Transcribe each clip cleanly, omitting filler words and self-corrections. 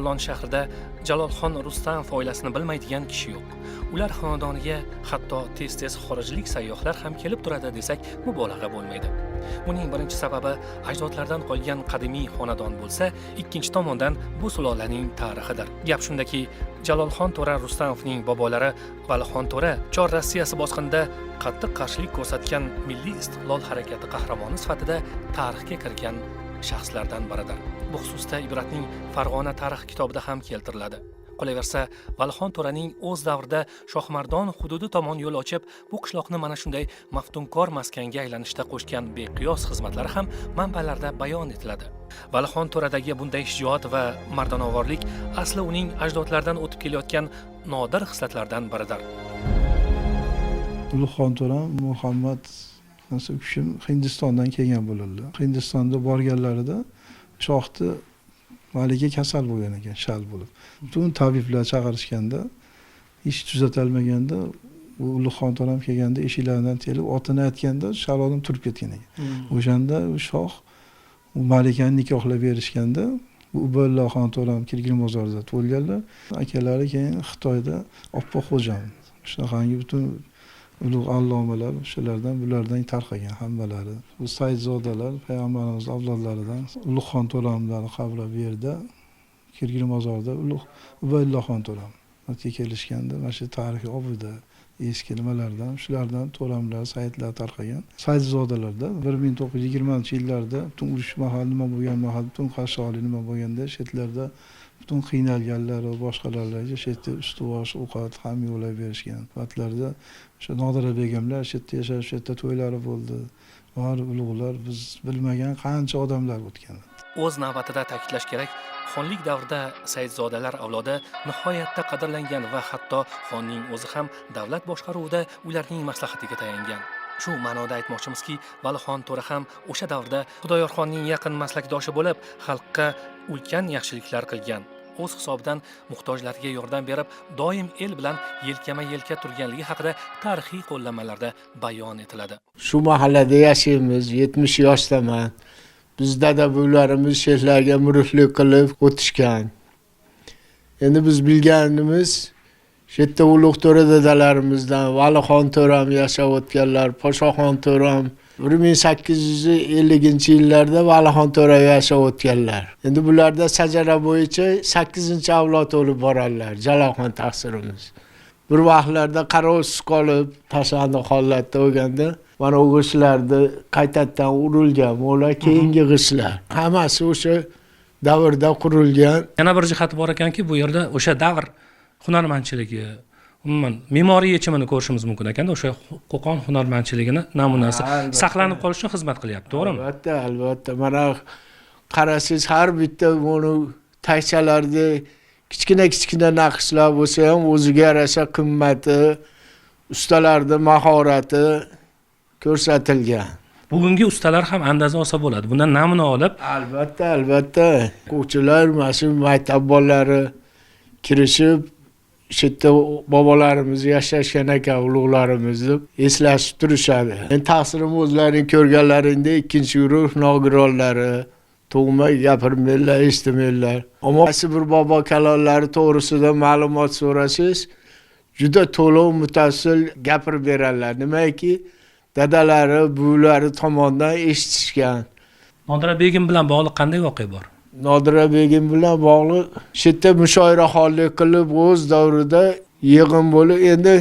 Marg'ilon shahrida Jalolxon Rustamov oilasini bilmaydigan kishi yo'q. Ular xonadoniga hatto tez-tez xorijlik sayyohlar ham kelib turadi desak, mubolag'a bo'lmaydi. Buning birinchi sababi ajdodlardan qolgan qadimiy xonadon bo'lsa, ikkinchi tomondan bu sulolaning tarixidir. Gap shundaki, Jalolxon To'ra Rustamovning bobolari Valixon To'ra Chor Rossiyasi bosqinida qattiq qarshilik ko'rsatgan milliy istiqlol harakati qahramoni sifatida tarixga kirgan shaxslardan biridir. Bu xususda Ibratning Farg'ona tarix kitobida ham keltiriladi. Qolaversa, Valixon To'raning o'z davrida Shohmardon hududi tomon yo'l ochib, bu qishloqni mana shunday maftunkor maskanga aylanishda qo'shgan beqiyos xizmatlari ham manbalarda bayon etiladi. Valixon To'radagi bunday shijoat va mardonovorlik asli uning ajdodlaridan o'tib kelayotgan nodir xislatlardan biridir. Valixon To'ra Muhammad nasib kishim Hindistondan kelgan bo'ladilar. Hindistonda borganlarida shohni malika kasal bo'lgan ekan, shal bo'lib. Butun tabiblar chaqirishganda, ish tuzatilmaganda, u Valixon To'ram kelganda eshiklaridan telib otini aytganda shalonim turib ketgan ekan. O'shanda u shoh u malikani nikohlab berishganda, Ubaydullaxon To'ram Kirgil mozorida tug'ilganlar. Akalari keyin Xitoyda oppoq xo'jam. Shunaqangi butun ulug' allomalar bulardan tarqagan hammalari. Bu Saidzodalar payg'ambarimiz avlodlaridan Valixon To'ramlar qabri bu yerda Kirgil mozorida Ubaydullaxon To'ram kelishganda mana shu tarixiy obida eski nimalardan, shulardan To'ramlar, Saidlar tarqagan. Saidzodalarda 1920-yillarda butun urush mahal nima bo'lgan mahal, butun qarsholi nima bo'lganda chetlarda butun qiynalganlar va boshqalarga chetda ustuvosh ovqat ham yo'lab berishgan. Vaqtlarda o'sha Nodira begimlar chetda yashab, chetda to'ylari bo'ldi. Bor ulug'lar biz bilmagan qancha odamlar o'tgan. O'z navbatida ta'kidlash kerak, xonlik davrida Saidzodalar avlodi nihoyatda qadrlangan va hatto xonning o'zi ham davlat boshqaruvida ularning maslahatiga tayangan. Shu ma'noda aytmoqchimizki, Valixon To'ra ham o'sha davrda Xudoyorxonning yaqin maslakdoshi bo'lib, xalqqa ulkan yaxshiliklar qilgan. O'z hisobidan muhtojlarga yordam berib, doim el bilan yelkama-yelka turganligi haqida tarixiy qo'llanmalarda bayon etiladi. Shu mahallada yashaymiz, 70 yoshdaman. Bizda da bularimiz shehlarga muriflik qilib o'tishgan. Endi biz bilganimiz shu yerda Ulug' To'ra dadalarimizdan Valixon To'ram yashab o'tganlar, Podshoxon To'ram 1850-yillarda Valixon To'ra yashab o'tganlar. Endi bularda sajara bo'yicha 8-avlod o'lib boradilar, Jalolxon taqsirimiz. Bir vaqtlarda qarovsiz qolib, tashlandiq holatda bo'lganda, mana o g'ishlarni qaytadan urilgan, ular keyingi g'ishlar. Hammasi o'sha davrda qurilgan. Yana bir jihati bor ekanki, bu yerda o'sha davr hunarmandchiligi, umuman me'moriy yechimini ko'rishimiz mumkin ekanda, o'sha Qo'qon hunarmandchiligini namunasi saqlanib qolish uchun xizmat qilyapti, to'g'rimi? Albatta, albatta. Mana qarasiz har bitta buni taychalarda kichkina naqshlar bo'lsa ham o'ziga yarasha qimmati, ustalarning mahorati ko'rsatilgan. Bugungi ustalar ham andaza olsa bo'ladi. Bundan namuna olib, albatta, albatta. O'quvchilar, mas'ul maktab bolalari kirishib, shu yerda bobolarimiz yashashgan ekan, ulug'larimizni eslashib turishadi. Men ta'sirim o'zlaring ko'rganlaringda ikkinchi guruh nogironlari tug'ma gapirmaylar, eshitmaylar. Ammo qaysi bir bobo kalollari to'g'risida ma'lumot so'rasangiz, juda to'liq mutassil gapirib beradilar. Nimaki, dadalari, buvilari tomonidan eshitishgan. Nodira begim bilan bog'liq qanday voqea bor? Nodira begim bilan bog'liq shu yerda mushoiraxonlik qilib, o'z davrida yig'in bo'lib, endi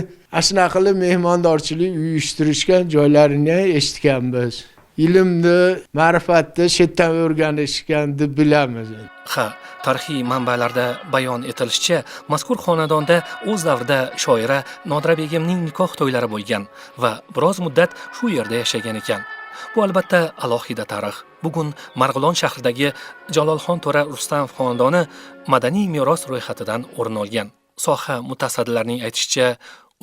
shunaqa qilib mehmondorchilik uyushtirishgan joylarini eshitganmiz. Ilmni, ma'rifatni shu yerdan o'rganishgan deb bilamiz. Ha, tarixiy manbalarda bayon etilishicha, mazkur xonadonda o'z davrida shoira Nodira begimning nikoh to'ylari bo'lgan va biroz muddat shu yerda yashagan ekan. Bu albatta alohida tarix. Bugun Marg'ilon shahridagi Jalolxon To'ra Rustamov xonadoni madaniy meros ro'yxatidan o'rin olgan. Soha mutasaddilarining aytishicha,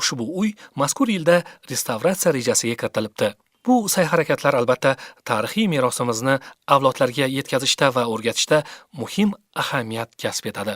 ushbu uy mazkur yilda restavratsiya rejasiga kiritilibdi. Bu sa'y-harakatlar albatta tarixiy merosimizni avlodlarga yetkazishda va o'rgatishda muhim ahamiyat kasb etadi.